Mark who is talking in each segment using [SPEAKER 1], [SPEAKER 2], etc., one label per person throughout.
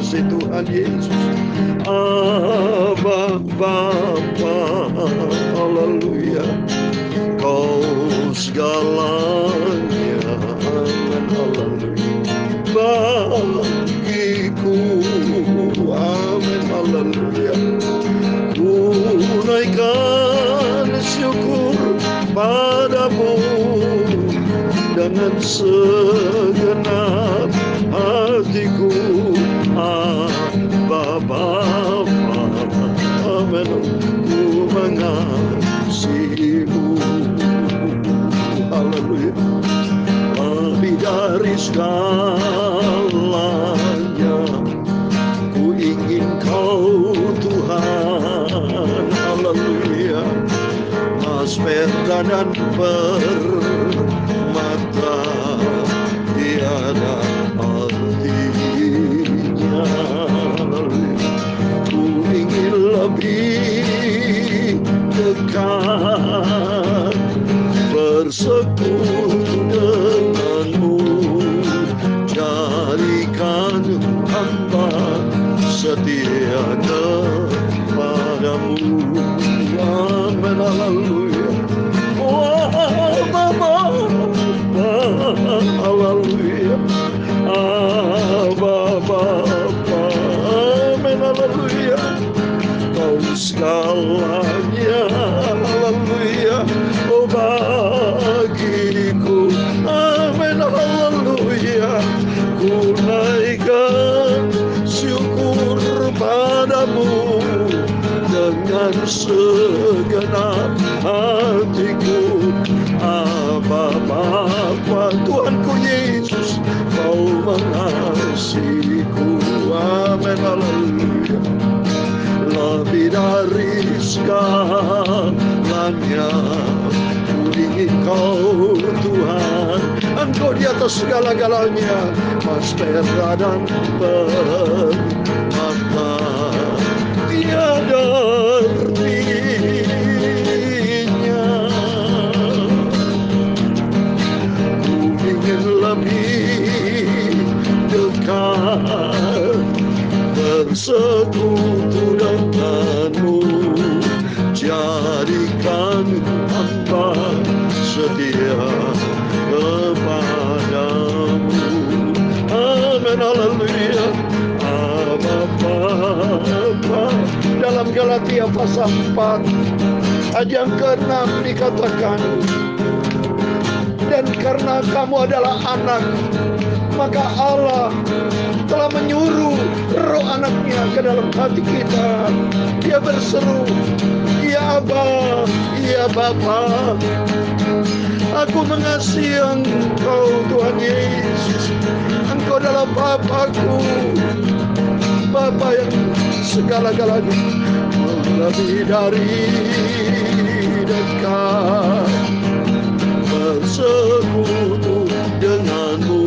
[SPEAKER 1] kasih Tuhan Yesus. Abba Bapa, haleluya, Kau segalanya, amin, haleluya, bagiku, amin, haleluya. Ku naikkan syukur padamu dengan segenap hatiku. Abba Bapa, amin, ku mengasihimu, haleluya. Lebih dari segalanya ku ingin Kau Tuhan, haleluya. Emas, perak dan permata tiada artinya. Ku ingin lebih dekat bersekutu denganmu, jadikan hamba setia kepadamu, amin, haleluya. Haleluya, Abba Bapa, amin, haleluya. Kau segalanya, haleluya, oh bagiku, amin, haleluya. Ku naikkan syukur padamu dengan segenap hatiku. Abba Bapa, Tuhanku Yesus, Kau mengasihiku, amin, haleluya. Lebih dari segalanya ku ingin Kau Tuhan, Engkau di atas segala-galanya. Emas, perak dan permata tiada artinya. Ku ingin lebih dekat bersekutu denganmu, jadikan hamba setia kepadamu, amin, haleluya. Abba Bapa, dalam Galatia pasal 4 ayat yang ke-6 dikatakan, dan karena kamu adalah anak, maka Allah telah menyuruh roh anaknya ke dalam hati kita. Dia berseru, ya Abba, ya Bapa. Aku mengasihi Engkau Tuhan Yesus. Engkau adalah Bapakku, Bapa yang segala-galanya, lebih dari dekat bersekutu denganmu,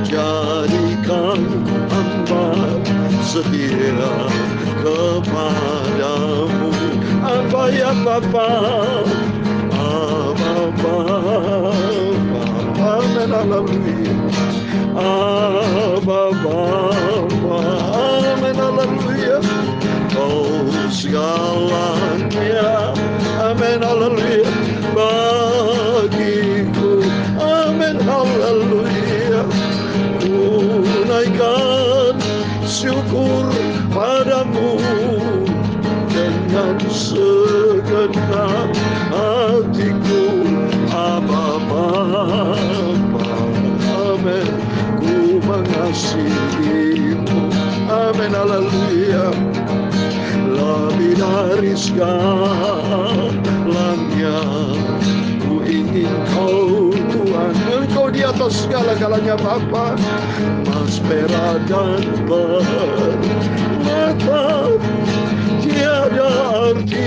[SPEAKER 1] jadikan hamba setia kepadamu. Abba ya Bapa, Abba Bapa, amin, haleluya. Abba Bapa, amin, haleluya. Kau segalanya, amin, haleluya, bagiku, amin, haleluya. Ku naikkan syukur padamu dengan segenap hatiku. Abba Bapa, amin, ku mengasihimu, amin, haleluya. Lebih dari segalanya ku ingin Kau Tuhan, Engkau di atas segala-galanya Bapa. Emas, perak dan permata tiada artinya.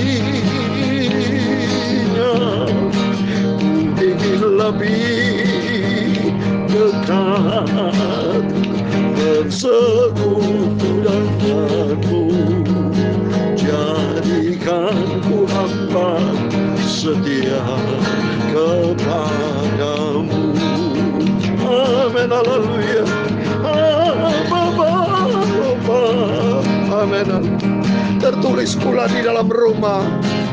[SPEAKER 1] Ku ingin lebih dekat bersekutu denganmu, jadikan ku hamba setia kepadamu, amin, haleluya. Abba Bapa, Amin. Tertulis pula di dalam Roma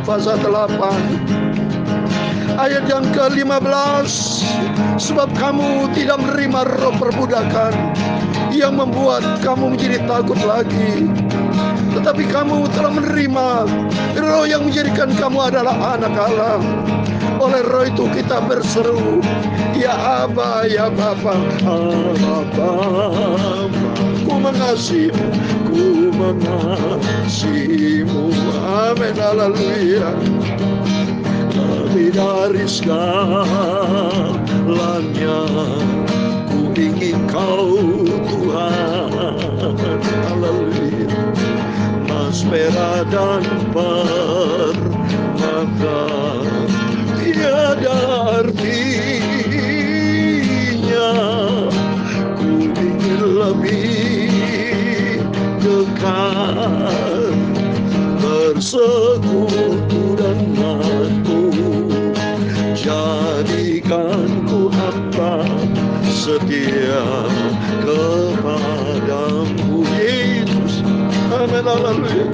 [SPEAKER 1] pasal 8 ayat yang ke-15, sebab kamu tidak menerima roh perbudakan yang membuat kamu menjadi takut lagi, tetapi kamu telah menerima roh yang menjadikan kamu adalah anak Allah. Oleh roh itu kita berseru, ya Aba, ya Bapa. Aba, ku mengasihimu, ku mengasihimu. Amin, haleluya. Lebih dari segalanya ku ingin Kau Tuhan. Haleluya. Emas, perak dan permata tiada artinya, ku ingin lebih dekat bersekutu denganmu. Jadikan ku hamba setia kepadamu, Yesus. Amin, haleluya.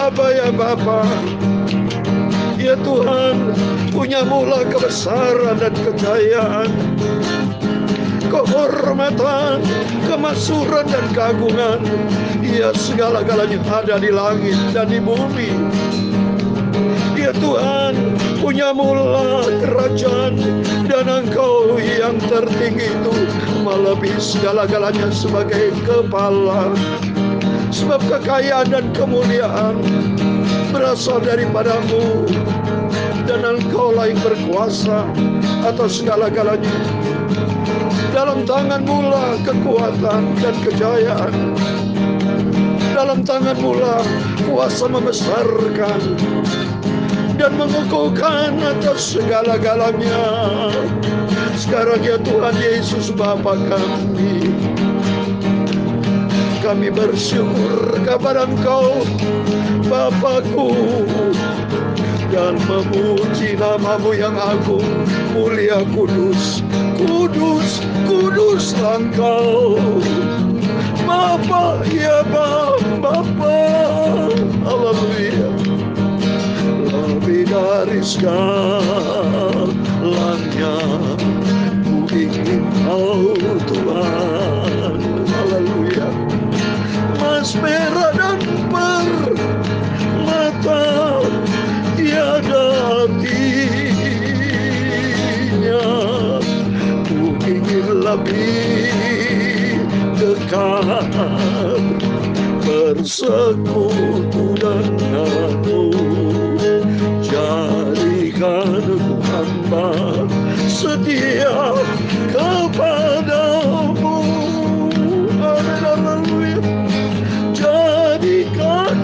[SPEAKER 1] Apa ya Bapa? Ya Tuhan, punya mula kebesaran dan kejayaan, kehormatan, kemakmuran dan keagungan. Ya, segala-galanya ada di langit dan di bumi. Ya Tuhan, punya mula kerajaan, dan Engkau yang tertinggi itu melebihi segala-galanya sebagai kepala. Sebab kekayaan dan kemuliaan berasal daripada-Mu, dan Engkau-lah yang berkuasa atas segala-galanya. Dalam tangan-Mu lah kekuatan dan kejayaan. Dalam tangan-Mu lah kuasa membesarkan dan mengukuhkan atas segala-galanya. Sekarang ya Tuhan Yesus Bapa kami bersyukur kepada Engkau Bapakku, dan memuji nama-Mu yang agung, mulia, kudus. Kudus, kuduslah Engkau Bapa, ya Bapa. Haleluya. Lebih dari segalanya ku ingin Kau Tuhan. Haleluya. Emas, perak dan permata tiada artinya, ku ingin lebih dekat bersekutu denganmu. Jadikan ku hamba setia kepadamu. Amin, haleluya. Jadikan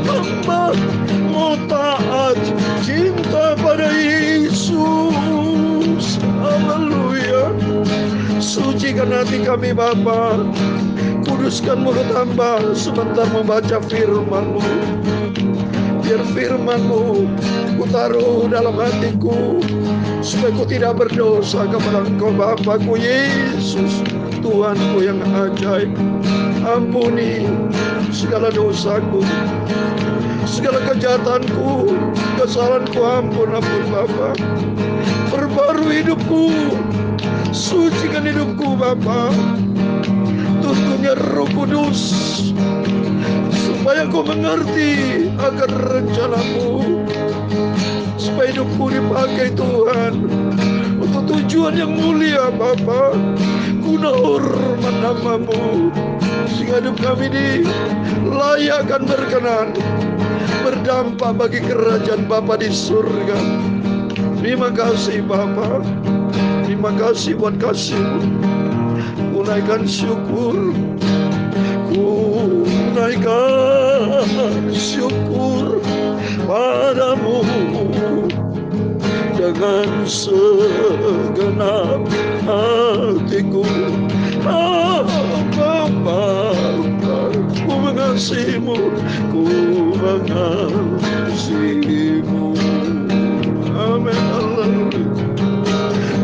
[SPEAKER 1] hamba-Mu taat cinta pada Yesus. Haleluya. Sucikan hati kami Bapa, kuduskan mulut hamba sebentar membaca firman-Mu. Biar firman-Mu ku taruh dalam hatiku, supaya ku tidak berdosa kepada Engkau Bapakku Yesus, Tuhanku yang ajaib. Ampuni segala dosaku, segala kejahatanku, kesalahanku. Ampun Bapa. Perbarui hidupku, sucikan hidupku Bapa. Tuntunnya Roh Kudus, supaya ku mengerti akan rencana-Mu, supaya hidupku dipakai Tuhan untuk tujuan yang mulia Bapa, guna hormat nama-Mu, sehingga hidup kami dilayakkan berkenan, berdampak bagi kerajaan Bapa di surga. Terima kasih Bapa, terima kasih buat kasih-Mu. Ku naikkan syukur, ku naikkan syukur padamu dengan segenap hatiku. Bapa, ku mengasihi-Mu, ku mengasihi-Mu. Amin, haleluya.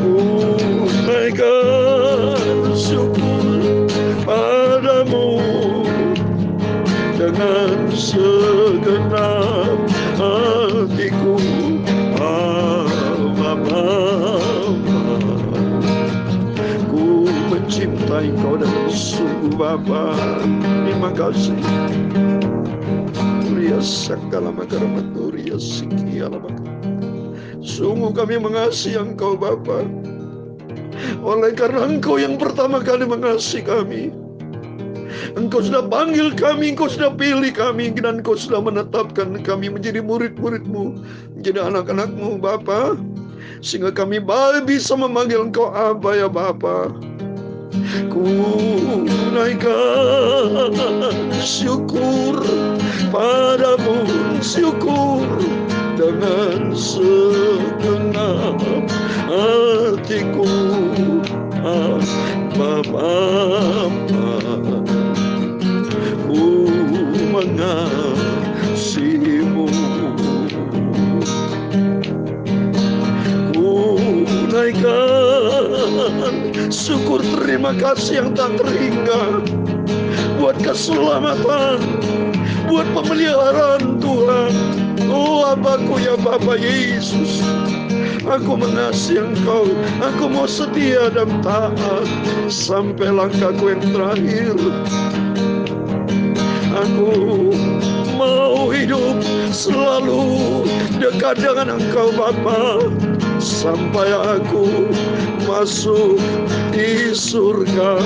[SPEAKER 1] Ku naikkan syukur padamu Bapa. Terima kasih. Turia sakala makaramanuria sikiala maka. Sungguh kami mengasihi Engkau Bapa. Oleh karena Engkau yang pertama kali mengasihi kami. Engkau sudah panggil kami, Engkau sudah pilih kami, dan Engkau sudah menetapkan kami menjadi murid-murid-Mu, menjadi anak-anak-Mu Bapa. Sehingga kami bisa memanggil Engkau Aba ya Bapa. Ku naikkan syukur padamu, syukur dengan segenap hatiku. Bapa, ku mengasihimu. Ku naikkan syukur terima kasih yang tak terhingga buat keselamatan, buat pemeliharaan Tuhan. Oh Abaku ya Bapa Yesus, aku mengasihi Engkau, aku mau setia dan taat sampai langkahku yang terakhir. Aku mau hidup selalu dekat dengan Engkau Bapa, sampai aku masuk di surga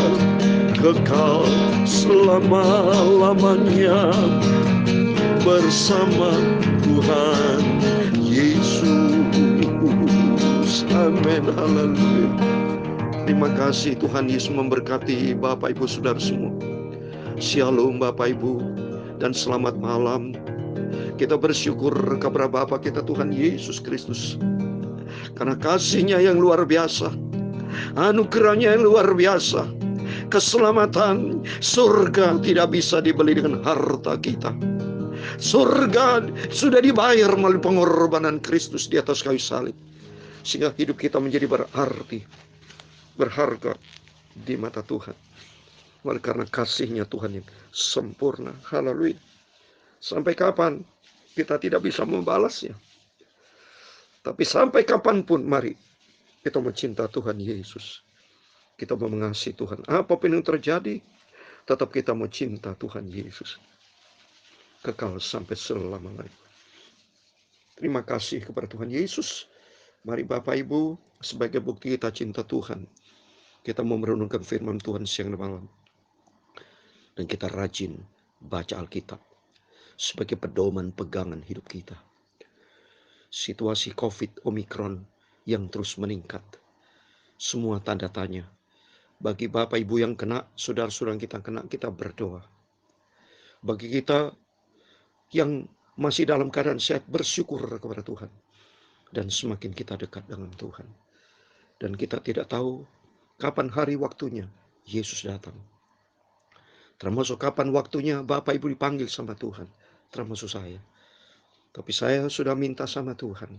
[SPEAKER 1] kekal selama-lamanya bersama Tuhan Yesus. Amin. Haleluya. Terima kasih Tuhan Yesus memberkati Bapak Ibu Saudara semua. Shalom Bapak Ibu, dan selamat malam. Kita bersyukur kepada Bapa kita Tuhan Yesus Kristus, karena kasih-Nya yang luar biasa, anugerah-Nya yang luar biasa. Keselamatan surga tidak bisa dibeli dengan harta kita. Surga sudah dibayar melalui pengorbanan Kristus di atas kayu salib, sehingga hidup kita menjadi berarti, berharga di mata Tuhan. Oleh karena kasih-Nya Tuhan yang sempurna. Haleluya. Sampai kapan kita tidak bisa membalasnya? Tapi sampai kapanpun mari kita mencinta Tuhan Yesus. Kita mau mengasihi Tuhan. Apapun yang terjadi, tetap kita mau cinta Tuhan Yesus. Kekal sampai selama-lamanya. Terima kasih kepada Tuhan Yesus. Mari Bapak Ibu, sebagai bukti kita cinta Tuhan, kita mau merenungkan firman Tuhan siang dan malam. Dan kita rajin baca Alkitab sebagai pedoman pegangan hidup kita. Situasi COVID Omikron yang terus meningkat, semua tanda tanya. Bagi Bapak Ibu yang kena, saudara-saudara kita kena, kita berdoa. Bagi kita yang masih dalam keadaan sehat, bersyukur kepada Tuhan. Dan semakin kita dekat dengan Tuhan. Dan kita tidak tahu kapan hari waktunya Yesus datang. Termasuk kapan waktunya Bapak Ibu dipanggil sama Tuhan. Termasuk saya. Tapi saya sudah minta sama Tuhan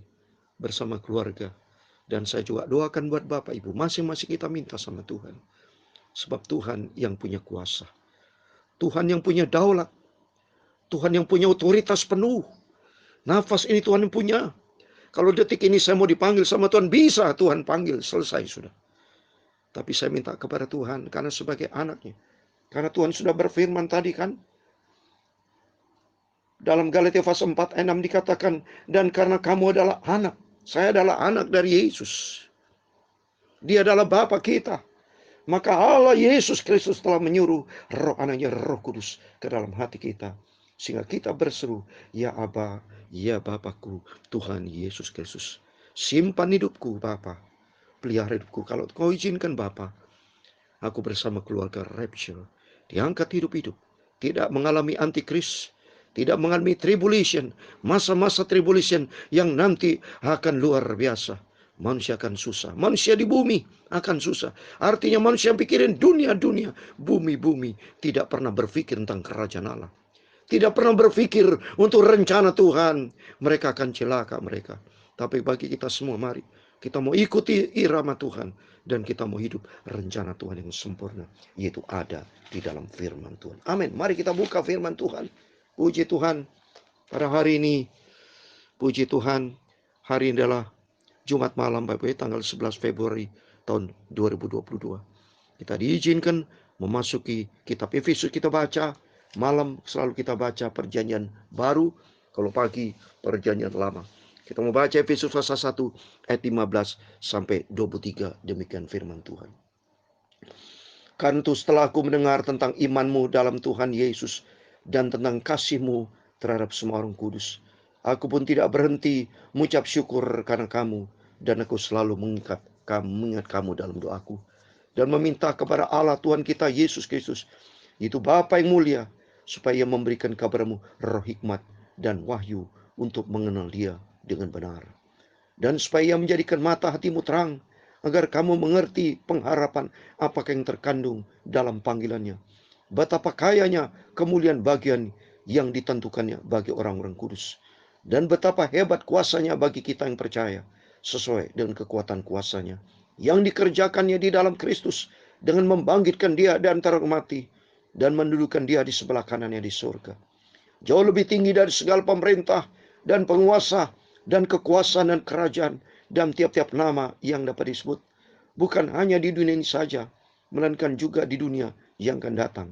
[SPEAKER 1] bersama keluarga. Dan saya juga doakan buat Bapak Ibu. Masing-masing kita minta sama Tuhan. Sebab Tuhan yang punya kuasa. Tuhan yang punya daulat. Tuhan yang punya otoritas penuh. Nafas ini Tuhan yang punya. Kalau detik ini saya mau dipanggil sama Tuhan, bisa Tuhan panggil. Selesai sudah. Tapi saya minta kepada Tuhan karena sebagai anaknya. Karena Tuhan sudah berfirman tadi kan. Dalam Galatia pasal 4 ayat 6 dikatakan, dan karena kamu adalah anak. Saya adalah anak dari Yesus. Dia adalah Bapa kita. Maka Allah Yesus Kristus telah menyuruh roh anaknya, Roh Kudus ke dalam hati kita. Sehingga kita berseru, ya Aba, ya Bapakku, Tuhan Yesus Kristus. Simpan hidupku Bapa. Pelihara hidupku. Kalau kau izinkan Bapa, aku bersama keluarga Rapture diangkat hidup-hidup. Tidak mengalami antikris. Tidak mengalami tribulation. Masa-masa tribulation yang nanti akan luar biasa. Manusia akan susah. Manusia di bumi akan susah. Artinya manusia yang pikirin dunia-dunia. Bumi-bumi. Tidak pernah berpikir tentang kerajaan Allah. Tidak pernah berpikir untuk rencana Tuhan. Mereka akan celaka mereka. Tapi bagi kita semua mari. Kita mau ikuti irama Tuhan. Dan kita mau hidup rencana Tuhan yang sempurna. Yaitu ada di dalam firman Tuhan. Amin. Mari kita buka firman Tuhan. Puji Tuhan. Pada hari ini. Puji Tuhan. Hari ini adalah Jumat malam Bapak Ibu, tanggal 11 Februari tahun 2022. Kita diizinkan memasuki kitab Efesus kita baca, malam selalu kita baca perjanjian baru, kalau pagi perjanjian lama. Kita mau baca Efesus pasal 1 ayat 15 sampai 23, demikian firman Tuhan. Karena itu setelah aku mendengar tentang imanmu dalam Tuhan Yesus dan tentang kasihmu terhadap semua orang kudus, aku pun tidak berhenti mengucap syukur karena kamu, dan aku selalu mengingat kamu dalam doaku, dan meminta kepada Allah Tuhan kita Yesus Kristus, itu Bapa yang mulia, supaya Ia memberikan kabarmu roh hikmat dan wahyu untuk mengenal Dia dengan benar, dan supaya Ia menjadikan mata hatimu terang, agar kamu mengerti pengharapan apakah yang terkandung dalam panggilannya, betapa kayanya kemuliaan bagian yang ditentukannya bagi orang-orang kudus, dan betapa hebat kuasanya bagi kita yang percaya, sesuai dengan kekuatan kuasanya yang dikerjakannya di dalam Kristus, dengan membangkitkan Dia dari antara mati dan mendudukan Dia di sebelah kanannya di surga, jauh lebih tinggi dari segala pemerintah dan penguasa dan kekuasaan dan kerajaan dan tiap-tiap nama yang dapat disebut, bukan hanya di dunia ini saja, melainkan juga di dunia yang akan datang.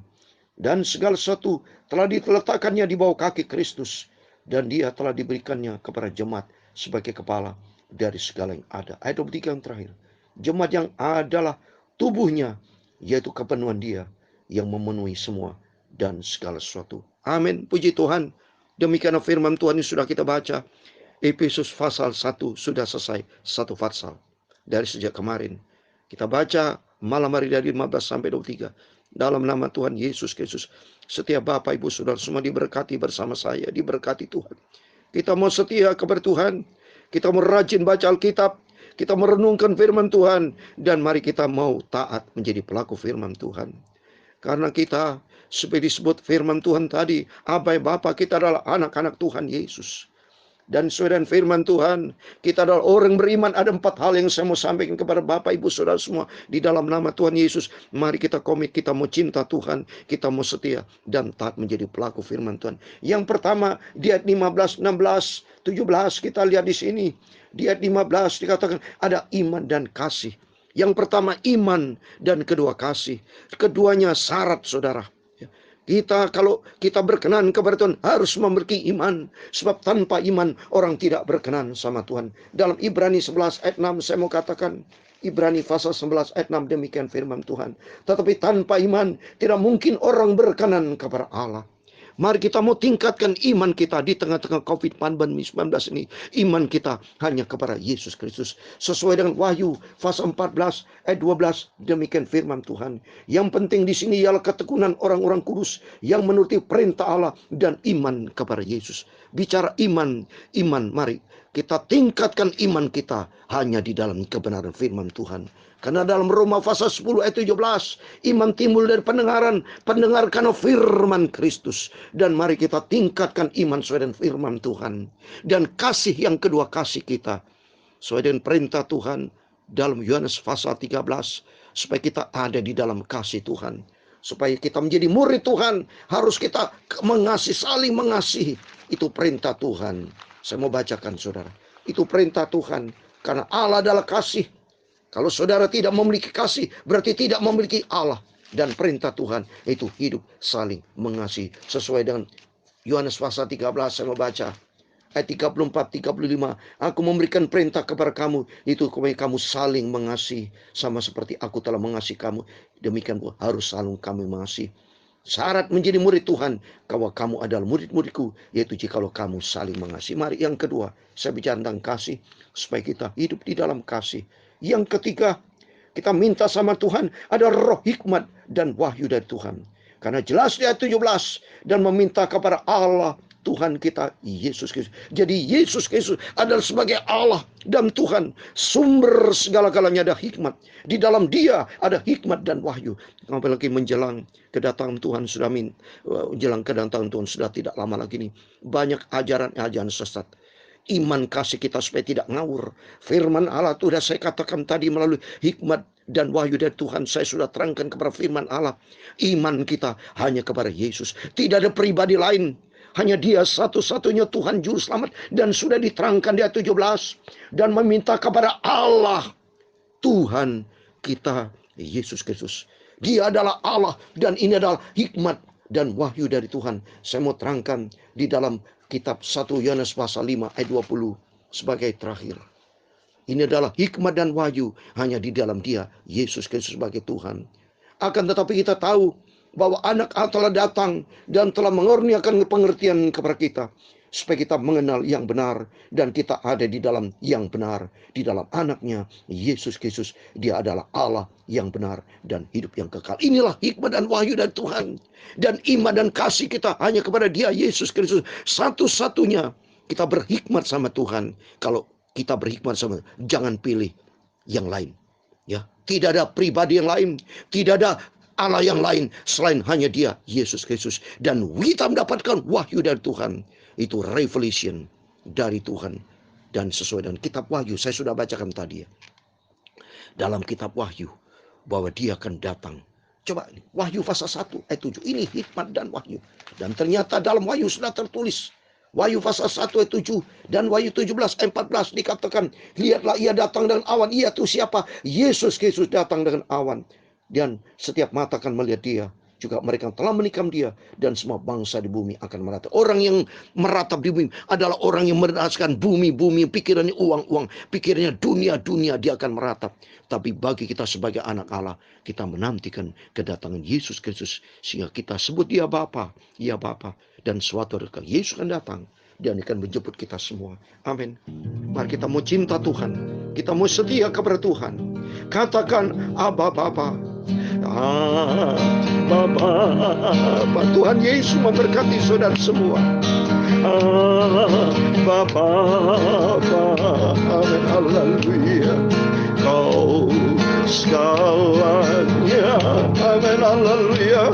[SPEAKER 1] Dan segala sesuatu telah diletakkannya di bawah kaki Kristus, dan Dia telah diberikannya kepada jemaat sebagai kepala dari segala yang ada. Ayat 23 yang terakhir. Jemaat yang adalah tubuhnya, yaitu kepenuhan Dia yang memenuhi semua dan segala sesuatu. Amin. Puji Tuhan. Demikian firman Tuhan yang sudah kita baca. Efesus pasal 1 sudah selesai satu pasal dari sejak kemarin. Kita baca malam hari dari 15 sampai 23. Dalam nama Tuhan Yesus Kristus, setiap Bapak Ibu Saudara semua diberkati bersama saya, diberkati Tuhan. Kita mau setia kepada Tuhan, kita mau rajin baca Alkitab, kita merenungkan firman Tuhan, dan mari kita mau taat menjadi pelaku firman Tuhan. Karena kita, seperti disebut firman Tuhan tadi, Aba Bapa kita adalah anak-anak Tuhan Yesus. Dan sesuai dengan firman Tuhan, kita adalah orang beriman. Ada 4 hal yang saya mau sampaikan kepada Bapak Ibu Saudara semua di dalam nama Tuhan Yesus. Mari kita komit, kita mau cinta Tuhan, kita mau setia dan taat menjadi pelaku firman Tuhan. Yang pertama di ayat 15, 16, 17 kita lihat di sini. Di ayat 15 dikatakan ada iman dan kasih. Yang pertama iman dan kedua kasih. Keduanya syarat saudara. Kita kalau kita berkenan kepada Tuhan harus memiliki iman. Sebab tanpa iman orang tidak berkenan sama Tuhan. Dalam Ibrani 11 ayat 6 saya mau katakan. Ibrani pasal 11 ayat 6 demikian firman Tuhan. Tetapi tanpa iman tidak mungkin orang berkenan kepada Allah. Mari kita mau tingkatkan iman kita di tengah-tengah COVID-19 ini. Iman kita hanya kepada Yesus Kristus. Sesuai dengan Wahyu pasal 14 ayat 12 demikian firman Tuhan. Yang penting di sini ialah ketekunan orang-orang kudus yang menuruti perintah Allah dan iman kepada Yesus. Bicara iman, mari kita tingkatkan iman kita hanya di dalam kebenaran firman Tuhan. Karena dalam Roma pasal 10 ayat 17, iman timbul dari pendengaran, pendengarkan firman Kristus. Dan mari kita tingkatkan iman sesuai dengan firman Tuhan. Dan kasih yang kedua, kasih kita sesuai dengan perintah Tuhan dalam Yohanes pasal 13, supaya kita ada di dalam kasih Tuhan. Supaya kita menjadi murid Tuhan, harus kita mengasihi, saling mengasihi. Itu perintah Tuhan. Saya mau bacakan saudara. Itu perintah Tuhan. Karena Allah adalah kasih. Kalau saudara tidak memiliki kasih, berarti tidak memiliki Allah. Dan perintah Tuhan itu hidup saling mengasihi. Sesuai dengan Yohanes pasal 13 saya mau baca. Ayat 34-35. Aku memberikan perintah kepada kamu. Itu supaya kamu saling mengasihi. Sama seperti aku telah mengasihi kamu. Demikian pula harus saling kami mengasihi. Syarat menjadi murid Tuhan, kalau kamu adalah murid-muridku, yaitu jikalau kamu saling mengasihi. Mari yang kedua, saya bicara tentang kasih. Supaya kita hidup di dalam kasih. Yang ketiga, kita minta sama Tuhan ada roh hikmat dan wahyu dari Tuhan. Karena jelas di ayat 17, dan meminta kepada Allah Tuhan kita Yesus Kristus. Jadi Yesus Kristus adalah sebagai Allah dan Tuhan. Sumber segala-galanya ada hikmat. Di dalam Dia ada hikmat dan wahyu. Apalagi menjelang kedatangan Tuhan menjelang kedatangan Tuhan sudah tidak lama lagi nih. Banyak ajaran-ajaran sesat. Iman kasih kita supaya tidak ngawur. Firman Allah itu sudah saya katakan tadi melalui hikmat dan wahyu dari Tuhan. Saya sudah terangkan kepada firman Allah. Iman kita hanya kepada Yesus. Tidak ada pribadi lain. Hanya Dia satu-satunya Tuhan Juru Selamat. Dan sudah diterangkan di ayat 17. Dan meminta kepada Allah Tuhan kita Yesus Kristus. Dia adalah Allah dan ini adalah hikmat dan wahyu dari Tuhan. Saya mau terangkan di dalam kitab 1 Yohanes pasal 5 ayat 20 sebagai terakhir. Ini adalah hikmat dan wahyu hanya di dalam Dia, Yesus Kristus sebagai Tuhan. Akan tetapi kita tahu bahwa anak Allah telah datang dan telah mengurniakan pengertian kepada kita, supaya kita mengenal yang benar dan kita ada di dalam yang benar, di dalam anaknya Yesus Kristus. Dia adalah Allah yang benar dan hidup yang kekal. Inilah hikmat dan wahyu dari Tuhan. Dan iman dan kasih kita hanya kepada Dia, Yesus Kristus. Satu-satunya kita berhikmat sama Tuhan. Kalau kita berhikmat sama, jangan pilih yang lain. Ya, tidak ada pribadi yang lain, tidak ada Allah yang lain selain hanya Dia, Yesus Kristus. Dan kita mendapatkan wahyu dari Tuhan. Itu revelation dari Tuhan. Dan sesuai dengan kitab wahyu, saya sudah bacakan tadi ya. Dalam kitab wahyu, bahwa Dia akan datang. Coba ini, wahyu pasal 1 ayat 7. Ini hikmat dan wahyu. Dan ternyata dalam wahyu sudah tertulis. Wahyu pasal 1 ayat 7 dan Wahyu 17 ayat 14 dikatakan, lihatlah ia datang dengan awan. Ia itu siapa? Yesus Kristus datang dengan awan. Dan setiap mata akan melihat Dia. Juga mereka yang telah menikam Dia. Dan semua bangsa di bumi akan meratap. Orang yang meratap di bumi adalah orang yang merasakan bumi-bumi. Pikirannya uang-uang. Pikirannya dunia-dunia. Dia akan meratap. Tapi bagi kita sebagai anak Allah, kita menantikan kedatangan Yesus Kristus. Sehingga kita sebut Dia Bapa. Ya Bapa. Dan suatu hari Yesus akan datang. Dan akan menjemput kita semua. Amin. Mari kita mau cinta Tuhan. Kita mau setia kepada Tuhan. Katakan, Abba Bapa. Bapa. Tuhan Yesus memberkati saudara semua. Bapa. Amin. Haleluya. Kau segalanya. Amin. Haleluya.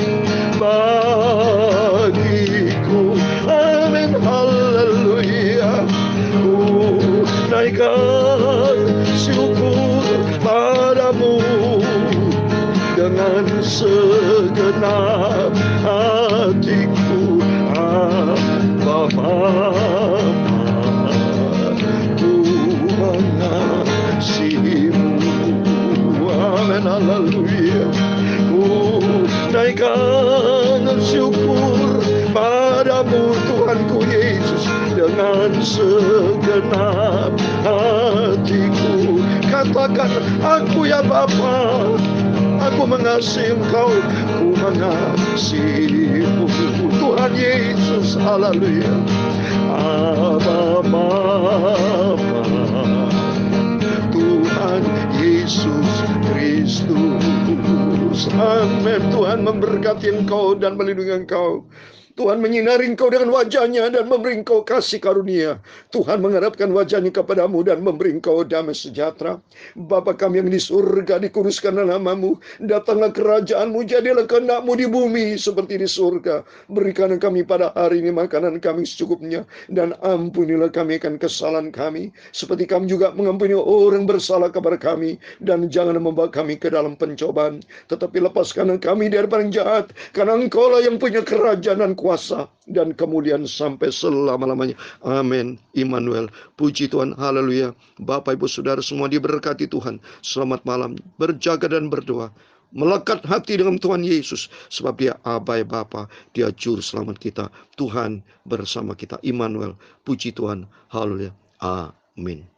[SPEAKER 1] Bagiku. Amin. Haleluya. Ku naikkan syukur padamu dengan segenap hatiku. Bapa, ku mengasihimu. Amin. Haleluya. Ku naikkan syukur padamu Tuhanku Yesus dengan segenap hatiku. Katakan, aku ya Bapa, aku mengasihi Engkau, ku mengasihimu. Tuhan Yesus, haleluya. Abba Bapa, Tuhan Yesus Kristus. Amin. Tuhan memberkati Engkau dan melindungi Engkau. Tuhan menyinari engkau dengan wajahnya dan memberi engkau kasih karunia. Tuhan mengharapkan wajahnya kepadamu dan memberi engkau damai sejahtera. Bapa kami yang di surga, dikuduskanlah namamu. Datanglah kerajaanmu, jadilah kehendakmu di bumi seperti di surga. Berikan kami pada hari ini makanan kami secukupnya. Dan ampunilah kami akan kesalahan kami, seperti kami juga mengampuni orang bersalah kepada kami. Dan jangan membawa kami ke dalam pencobaan, tetapi lepaskan kami daripada yang jahat. Karena engkaulah yang punya kerajaan dan kuasa dan kemudian sampai selama-lamanya. Amin. Immanuel. Puji Tuhan. Haleluya. Bapak Ibu Saudara semua diberkati Tuhan. Selamat malam. Berjaga dan berdoa. Melekat hati dengan Tuhan Yesus. Sebab Dia Aba Bapa. Dia Juru Selamat kita. Tuhan bersama kita. Immanuel. Puji Tuhan. Haleluya. Amin.